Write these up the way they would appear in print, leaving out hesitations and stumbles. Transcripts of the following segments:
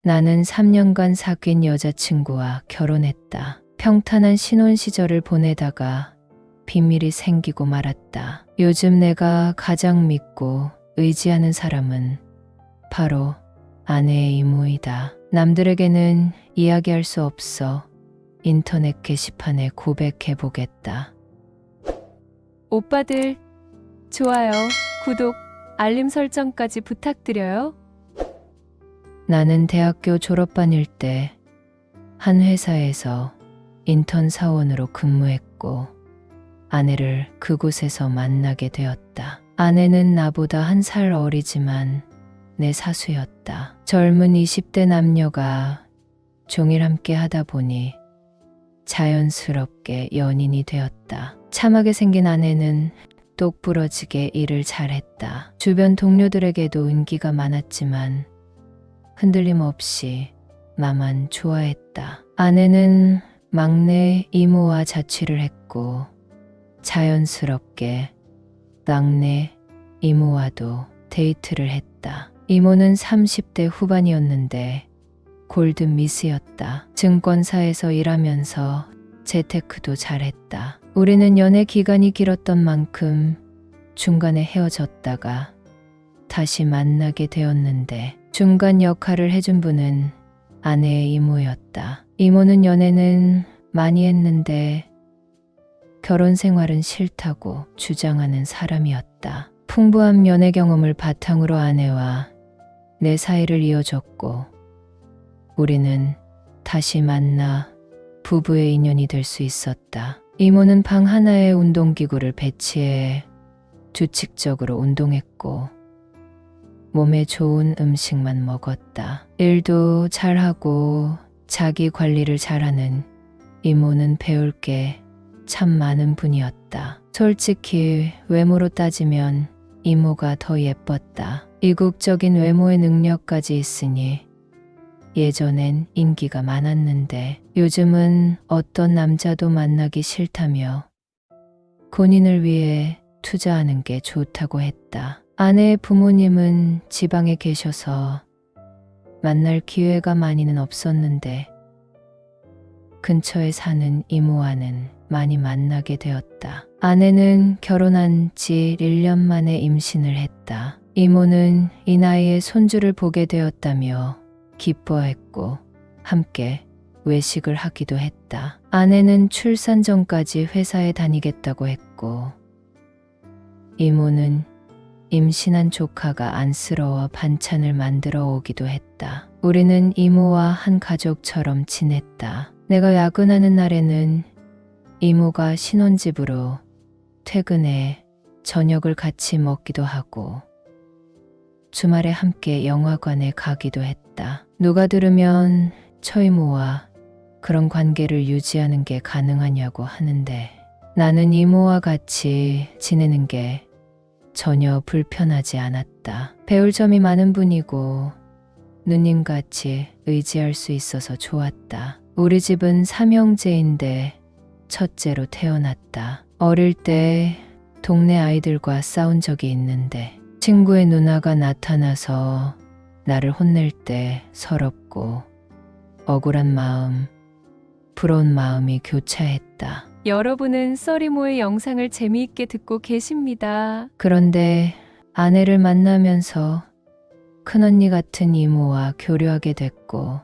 나는 3년간 사귄 여자친구와 결혼했다. 평탄한 신혼 시절을 보내다가 비밀이 생기고 말았다. 요즘 내가 가장 믿고 의지하는 사람은 바로 아내의 이모이다. 남들에게는 이야기할 수 없어 인터넷 게시판에 고백해보겠다. 오빠들, 좋아요, 구독, 알림 설정까지 부탁드려요. 나는 대학교 졸업반일 때 한 회사에서 인턴 사원으로 근무했고 아내를 그곳에서 만나게 되었다. 아내는 나보다 1살 어리지만 내 사수였다. 젊은 20대 남녀가 종일 함께 하다 보니 자연스럽게 연인이 되었다. 참하게 생긴 아내는 똑부러지게 일을 잘했다. 주변 동료들에게도 인기가 많았지만 흔들림 없이 나만 좋아했다. 아내는 막내 이모와 자취를 했고 자연스럽게 막내 이모와도 데이트를 했다. 이모는 30대 후반이었는데 골든 미스였다. 증권사에서 일하면서 재테크도 잘했다. 우리는 연애 기간이 길었던 만큼 중간에 헤어졌다가 다시 만나게 되었는데 중간 역할을 해준 분은 아내의 이모였다. 이모는 연애는 많이 했는데 결혼 생활은 싫다고 주장하는 사람이었다. 풍부한 연애 경험을 바탕으로 아내와 내 사이를 이어줬고 우리는 다시 만나 부부의 인연이 될 수 있었다. 이모는 방 하나에 운동기구를 배치해 규칙적으로 운동했고 몸에 좋은 음식만 먹었다. 일도 잘하고 자기 관리를 잘하는 이모는 배울 게 참 많은 분이었다. 솔직히 외모로 따지면 이모가 더 예뻤다. 이국적인 외모의 능력까지 있으니 예전엔 인기가 많았는데 요즘은 어떤 남자도 만나기 싫다며 본인을 위해 투자하는 게 좋다고 했다. 아내의 부모님은 지방에 계셔서 만날 기회가 많이는 없었는데 근처에 사는 이모와는 많이 만나게 되었다. 아내는 결혼한 지 1년 만에 임신을 했다. 이모는 이 나이에 손주를 보게 되었다며 기뻐했고 함께 외식을 하기도 했다. 아내는 출산 전까지 회사에 다니겠다고 했고 이모는 임신한 조카가 안쓰러워 반찬을 만들어 오기도 했다. 우리는 이모와 한 가족처럼 지냈다. 내가 야근하는 날에는 이모가 신혼집으로 퇴근해 저녁을 같이 먹기도 하고 주말에 함께 영화관에 가기도 했다. 누가 들으면 처이모와 그런 관계를 유지하는 게 가능하냐고 하는데 나는 이모와 같이 지내는 게 전혀 불편하지 않았다. 배울 점이 많은 분이고 누님같이 의지할 수 있어서 좋았다. 우리 집은 3형제인데 첫째로 태어났다. 어릴 때 동네 아이들과 싸운 적이 있는데 친구의 누나가 나타나서 나를 혼낼 때 서럽고 억울한 마음, 부러운 마음이 교차했다. 여러분은 썰이모의 영상을 재미있게 듣고 계십니다. 그런데 아내를 만나면서 큰언니 같은 이모와 교류하게 됐고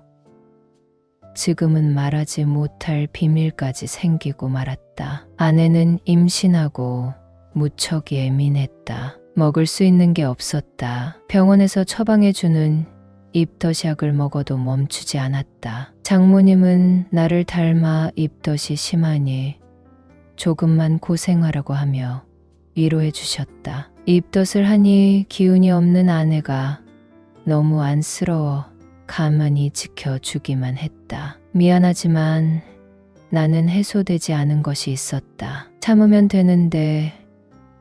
지금은 말하지 못할 비밀까지 생기고 말았다. 아내는 임신하고 무척 예민했다. 먹을 수 있는 게 없었다. 병원에서 처방해주는 입덧약을 먹어도 멈추지 않았다. 장모님은 나를 닮아 입덧이 심하니 조금만 고생하라고 하며 위로해 주셨다. 입덧을 하니 기운이 없는 아내가 너무 안쓰러워 가만히 지켜주기만 했다. 미안하지만 나는 해소되지 않은 것이 있었다. 참으면 되는데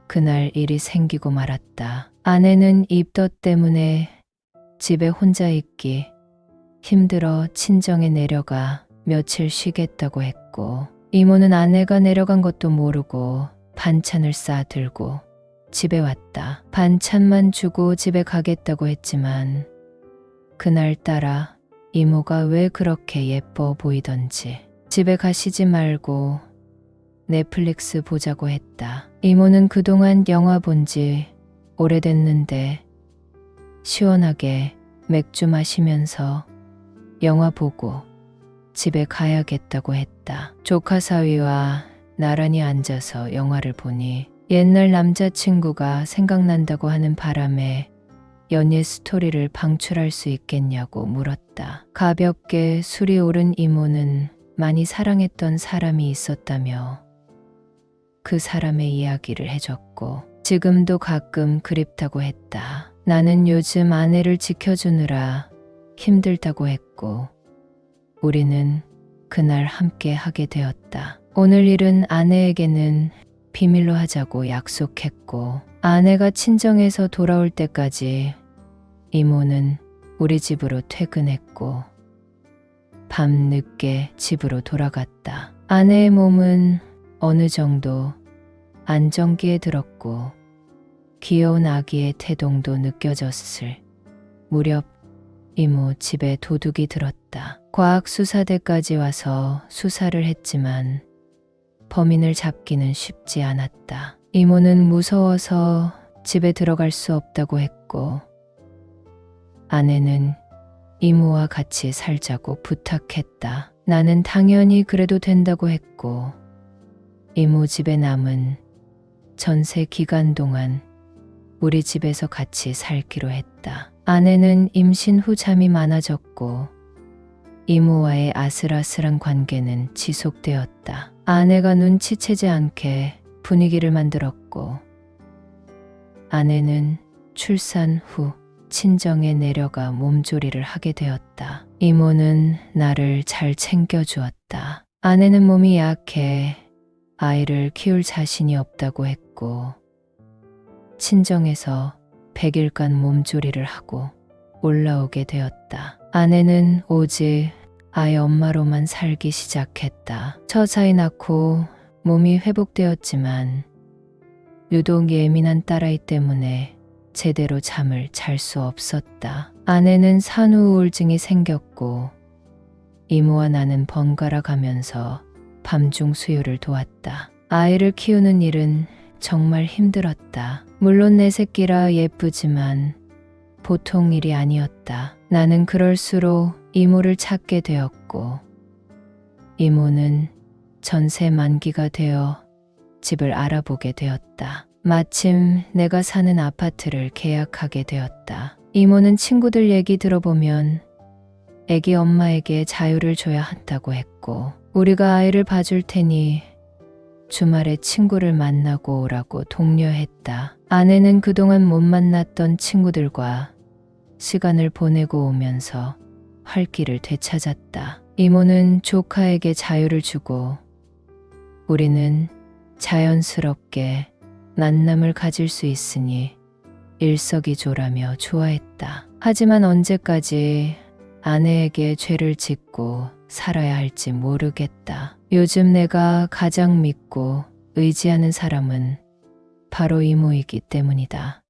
그날 일이 생기고 말았다. 아내는 입덧 때문에 집에 혼자 있기 힘들어 친정에 내려가 며칠 쉬겠다고 했고 이모는 아내가 내려간 것도 모르고 반찬을 싸들고 집에 왔다. 반찬만 주고 집에 가겠다고 했지만 그날따라 이모가 왜 그렇게 예뻐 보이던지. 집에 가시지 말고 넷플릭스 보자고 했다. 이모는 그동안 영화 본 지 오래됐는데 시원하게 맥주 마시면서 영화 보고 집에 가야겠다고 했다. 조카 사위와 나란히 앉아서 영화를 보니 옛날 남자친구가 생각난다고 하는 바람에 연예 스토리를 방출할 수 있겠냐고 물었다. 가볍게 술이 오른 이모는 많이 사랑했던 사람이 있었다며 그 사람의 이야기를 해줬고 지금도 가끔 그립다고 했다. 나는 요즘 아내를 지켜주느라 힘들다고 했고 우리는 그날 함께 하게 되었다. 오늘 일은 아내에게는 비밀로 하자고 약속했고 아내가 친정에서 돌아올 때까지 이모는 우리 집으로 퇴근했고 밤늦게 집으로 돌아갔다. 아내의 몸은 어느 정도 안정기에 들었고 귀여운 아기의 태동도 느껴졌을 무렵 이모 집에 도둑이 들었다. 과학수사대까지 와서 수사를 했지만 범인을 잡기는 쉽지 않았다. 이모는 무서워서 집에 들어갈 수 없다고 했고 아내는 이모와 같이 살자고 부탁했다. 나는 당연히 그래도 된다고 했고 이모 집에 남은 전세 기간 동안 우리 집에서 같이 살기로 했다. 아내는 임신 후 잠이 많아졌고 이모와의 아슬아슬한 관계는 지속되었다. 아내가 눈치채지 않게 분위기를 만들었고 아내는 출산 후 친정에 내려가 몸조리를 하게 되었다. 이모는 나를 잘 챙겨주었다. 아내는 몸이 약해 아이를 키울 자신이 없다고 했고 친정에서 100일간 몸조리를 하고 올라오게 되었다. 아내는 오직 아이 엄마로만 살기 시작했다. 처자이 낳고 몸이 회복되었지만 유독 예민한 딸아이 때문에 제대로 잠을 잘 수 없었다. 아내는 산후 우울증이 생겼고 이모와 나는 번갈아 가면서 밤중 수유를 도왔다. 아이를 키우는 일은 정말 힘들었다. 물론 내 새끼라 예쁘지만 보통 일이 아니었다. 나는 그럴수록 이모를 찾게 되었고 이모는 전세 만기가 되어 집을 알아보게 되었다. 마침 내가 사는 아파트를 계약하게 되었다. 이모는 친구들 얘기 들어보면 애기 엄마에게 자유를 줘야 한다고 했고 우리가 아이를 봐줄 테니 주말에 친구를 만나고 오라고 독려했다. 아내는 그동안 못 만났던 친구들과 시간을 보내고 오면서 활기를 되찾았다. 이모는 조카에게 자유를 주고 우리는 자연스럽게 만남을 가질 수 있으니 일석이조라며 좋아했다. 하지만 언제까지 아내에게 죄를 짓고 살아야 할지 모르겠다. 요즘 내가 가장 믿고 의지하는 사람은 바로 이모이기 때문이다.